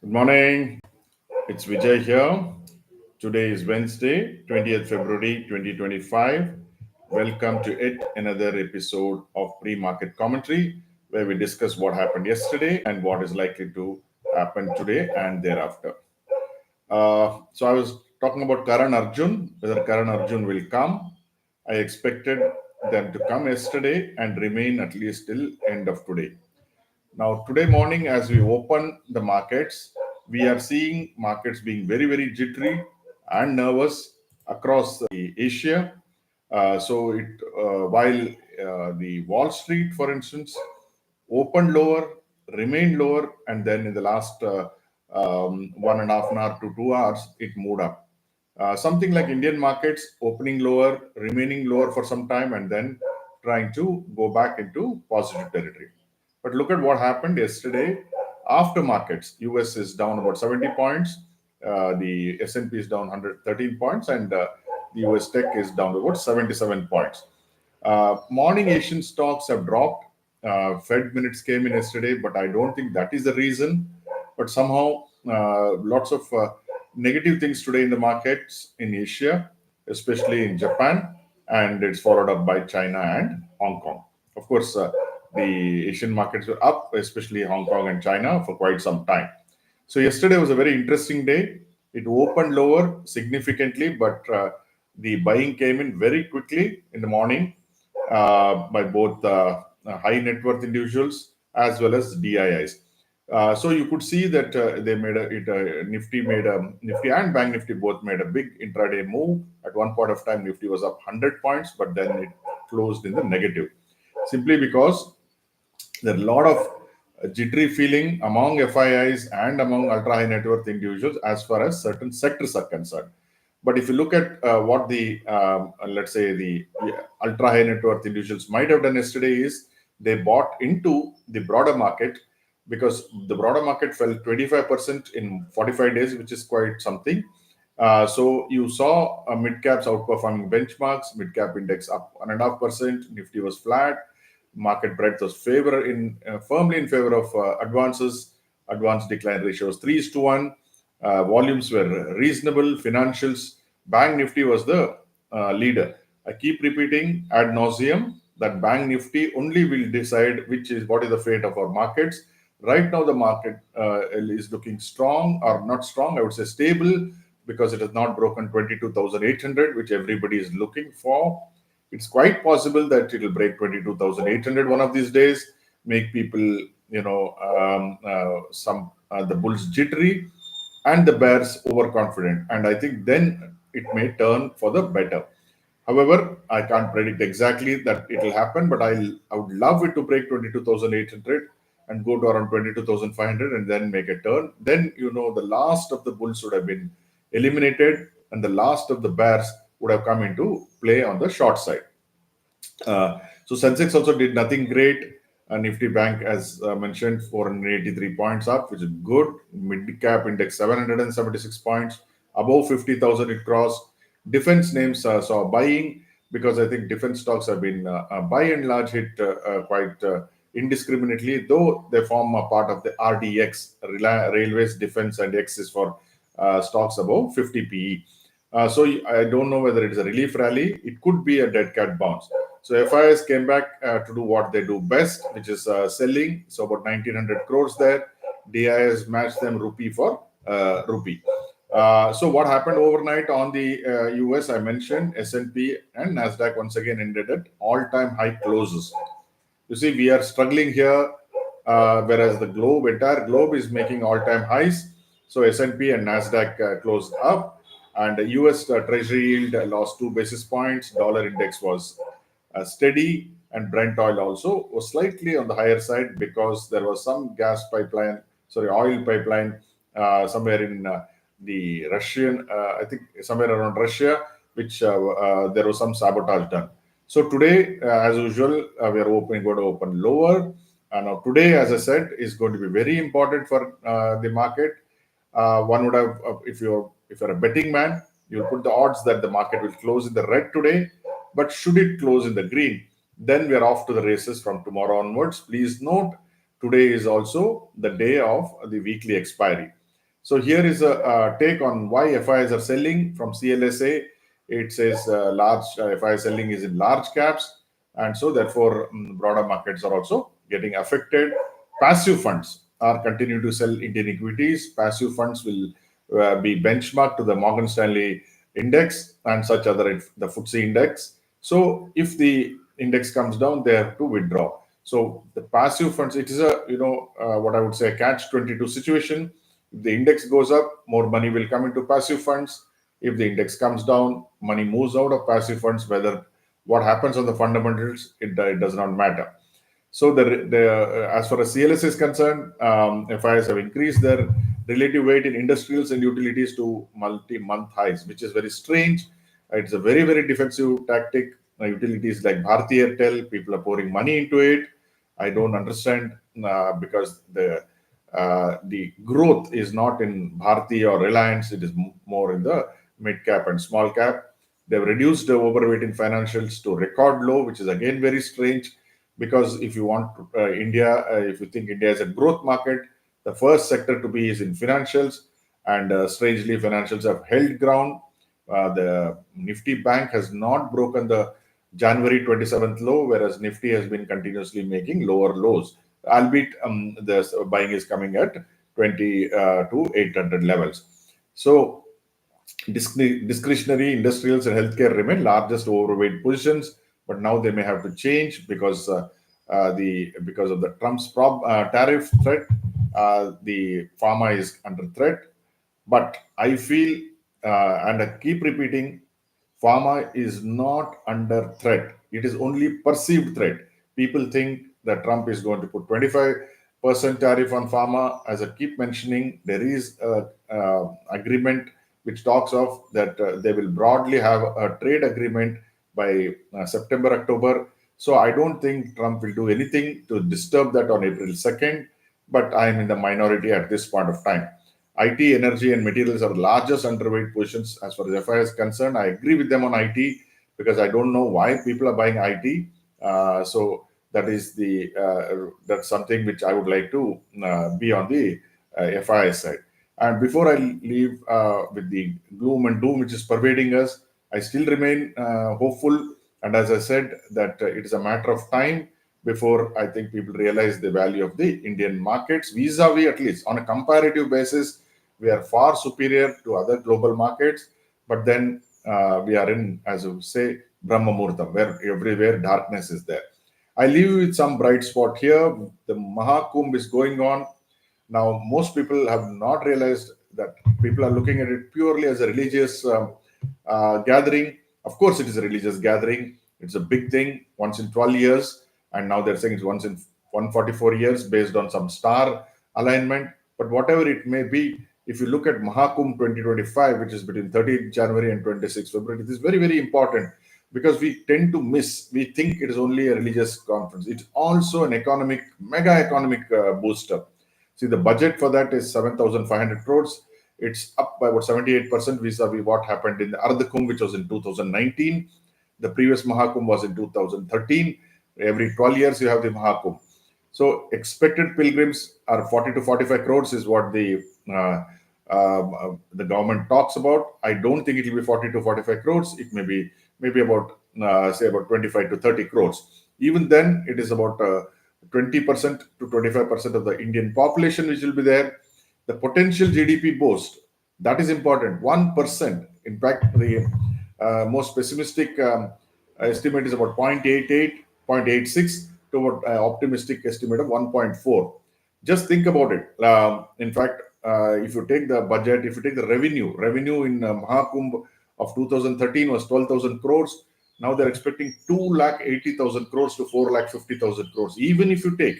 Good morning. It's Vijay here. Today is Wednesday, 20th February 2025. Welcome to yet another episode of Pre-Market Commentary, where we discuss what happened yesterday and what is likely to happen today and thereafter. So I was talking about Karan Arjun, whether Karan Arjun will come. I expected them to come yesterday and remain at least till end of today. Now, today morning, as we open the markets, we are seeing markets being very, very jittery and nervous across the Asia. While the Wall Street, for instance, opened lower, remained lower, and then in the last 1.5 hour to 2 hours, it moved up. Something like Indian markets opening lower, remaining lower for some time, and then trying to go back into positive territory. But look at what happened yesterday after markets. US is down about 70 points. The S&P is down 113 points, and the US Tech is down about 77 points. Morning Asian stocks have dropped. Fed minutes came in yesterday, but I don't think that is the reason. But somehow, lots of negative things today in the markets in Asia, especially in Japan, and it's followed up by China and Hong Kong. Of course, the Asian markets were up, especially Hong Kong and China, for quite some time. So yesterday was a very interesting day. It opened lower significantly, but the buying came in very quickly in the morning by both high net worth individuals as well as DIIs. So you could see that they made Nifty and Bank Nifty both made a big intraday move. At one point of time, Nifty was up 100 points, but then it closed in the negative, simply because there are a lot of jittery feeling among FIIs and among ultra high net worth individuals as far as certain sectors are concerned. But if you look at what the let's say the ultra high net worth individuals might have done yesterday is they bought into the broader market, because the broader market fell 25% in 45 days, which is quite something. So you saw mid caps outperforming benchmarks, mid cap index up 1.5%, Nifty was flat, market breadth was firmly in favor of advances. Advance decline ratio was 3:1. Volumes were reasonable. Financials, Bank Nifty was the leader. I keep repeating ad nauseum that Bank Nifty only will decide what is the fate of our markets. Right now, the market is looking strong or not strong. I would say stable, because it has not broken 22,800, which everybody is looking for. It's quite possible that it will break 22,800 one of these days, make people, the bulls jittery and the bears overconfident. And I think then it may turn for the better. However, I can't predict exactly that it will happen, but I would love it to break 22,800 and go to around 22,500 and then make a turn. Then, the last of the bulls would have been eliminated and the last of the bears would have come into play on the short side. So Sensex also did nothing great. Nifty Bank, as mentioned, 483 points up, which is good. Mid cap index 776 points, above 50,000 it crossed. Defense names saw buying, because I think defense stocks have been by and large hit quite indiscriminately, though they form a part of the RDX, Railways, Defense, and X is for stocks above 50 PE. So I don't know whether it is a relief rally. It could be a dead cat bounce. So FIS came back to do what they do best, which is selling. So about 1,900 crores there. DIS matched them rupee for rupee. So what happened overnight on the US? I mentioned S&P and Nasdaq once again ended at all-time high closes. You see, we are struggling here, whereas the entire globe is making all-time highs. So S&P and Nasdaq closed up, and the US Treasury yield lost 2 basis points. Dollar index was steady, and Brent oil also was slightly on the higher side, because there was some oil pipeline somewhere in the Russian, I think somewhere around Russia, which there was some sabotage done. So today, as usual, we are going to open lower. Now today, as I said, is going to be very important for the market. One would have, if you're a betting man, you'll put the odds that the market will close in the red today. But should it close in the green, then we are off to the races from tomorrow onwards. Please note, today is also the day of the weekly expiry. So here is a take on why FIs are selling from CLSA. It says large FI selling is in large caps, and so therefore broader markets are also getting affected. Passive funds are continuing to sell Indian equities. Passive funds will be benchmarked to the Morgan Stanley index and such other the FTSE index. So if the index comes down, they have to withdraw. So the passive funds, it is a what I would say a catch-22 situation. If the index goes up, more money will come into passive funds. If the index comes down, money moves out of passive funds. Whether what happens on the fundamentals, it does not matter. So as far as CLS is concerned, FIs have increased their relative weight in industrials and utilities to multi-month highs, which is very strange. It's a very, very defensive tactic. Utilities like Bharti Airtel, people are pouring money into it. I don't understand because the growth is not in Bharti or Reliance. It is more in the mid cap and small cap. They've reduced the overweight in financials to record low, which is again very strange because if you want India, if you think India is a growth market, the first sector to be is in financials, and strangely, financials have held ground. The Nifty Bank has not broken the January 27th low, whereas Nifty has been continuously making lower lows, albeit the buying is coming at 20 to 800 levels. So discretionary, industrials, and healthcare remain largest overweight positions, but now they may have to change because because of the Trump's tariff threat. The pharma is under threat, but I feel and I keep repeating, pharma is not under threat. It is only perceived threat. People think that Trump is going to put 25% tariff on pharma. As I keep mentioning, there is a agreement which talks of that they will broadly have a trade agreement by September, October. So I don't think Trump will do anything to disturb that on April 2nd, but I am in the minority at this point of time. IT, energy, and materials are largest underweight positions as far as FI is concerned. I agree with them on IT because I don't know why people are buying IT. So that is that's something which I would like to be on the FI side. And before I leave with the gloom and doom which is pervading us, I still remain hopeful. And as I said, that it is a matter of time before I think people realize the value of the Indian markets vis-a-vis, at least on a comparative basis, we are far superior to other global markets. But then we are in, as you say, Brahma Murtam, where everywhere darkness is there. I leave you with some bright spot here. The Mahakumbh is going on. Now, most people have not realized that people are looking at it purely as a religious gathering. Of course, it is a religious gathering. It's a big thing, once in 12 years. And now they're saying it's once in 144 years based on some star alignment. But whatever it may be, if you look at Mahakumbh 2025, which is between 30th January and 26th February, it is very, very important because we tend to miss. We think it is only a religious conference. It's also an mega economic booster. See, the budget for that is 7,500 crores. It's up by about 78% vis-a-vis what happened in the Ardha Kumbh, which was in 2019. The previous Mahakumbh was in 2013. Every 12 years, you have the Mahakumbh. So expected pilgrims are 40 to 45 crores is what the government talks about. I don't think it will be 40 to 45 crores. It may be maybe about say about 25 to 30 crores. Even then, it is about 20% to 25% of the Indian population which will be there. The potential GDP boost, that is important. 1%. In fact, the most pessimistic estimate is about 0.88, 0.86 to what optimistic estimate of 1.4. Just think about it. In fact, if you take the budget, if you take the revenue in Mahakumbh of 2013 was 12,000 crores. Now they're expecting 2,80,000 crores to 4,50,000 crores. Even if you take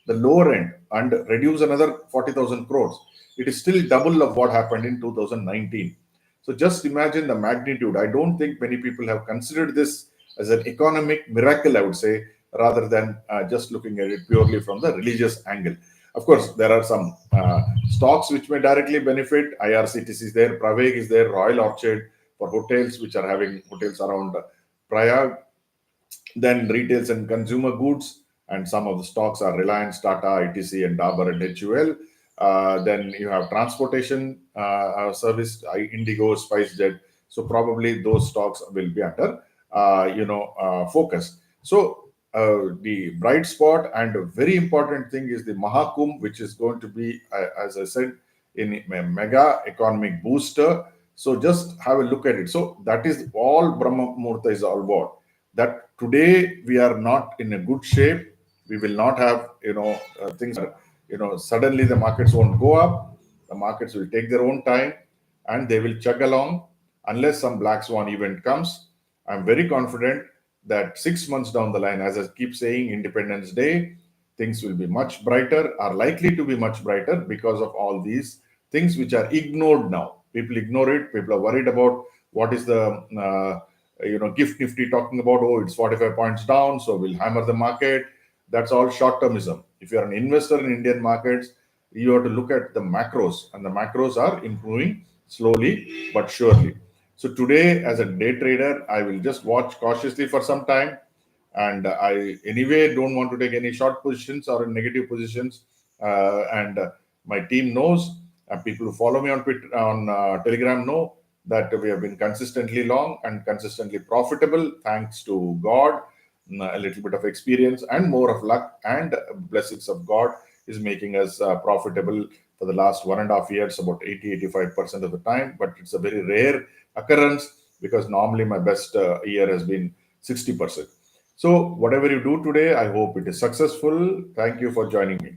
the lower end and reduce another 40,000 crores, it is still double of what happened in 2019. So just imagine the magnitude. I don't think many people have considered this as an economic miracle, I would say, rather than just looking at it purely from the religious angle. Of course, there are some stocks which may directly benefit. IRCTC is there, Praveg is there, Royal Orchard for hotels, which are having hotels around Prayag. Then retails and consumer goods, and some of the stocks are Reliance, Tata, ITC, and Dabur and HUL. Then you have transportation service, Indigo, SpiceJet. So probably those stocks will be under focus. So the bright spot and a very important thing is the Mahakumbh, which is going to be, as I said, in a mega economic booster. So just have a look at it. So that is all Brahma Muhurta is all about. That today we are not in a good shape. We will not have things. Suddenly the markets won't go up. The markets will take their own time, and they will chug along unless some black swan event comes. I'm very confident that 6 months down the line, as I keep saying, Independence Day, things will be much brighter, are likely to be much brighter because of all these things which are ignored now. People ignore it. People are worried about what is the gift nifty talking about. Oh, it's 45 points down, so we'll hammer the market. That's all short-termism. If you're an investor in Indian markets, you have to look at the macros, and the macros are improving slowly but surely. So today, as a day trader, I will just watch cautiously for some time, and I anyway don't want to take any short positions or negative positions. And my team knows, and people who follow me on Twitter, on Telegram know that we have been consistently long and consistently profitable, thanks to God. A little bit of experience and more of luck and blessings of God is making us profitable for the last 1.5 years, about 80-85% of the time. But it's a very rare occurrence because normally my best year has been 60%. So whatever you do today, I hope it is successful. Thank you for joining me.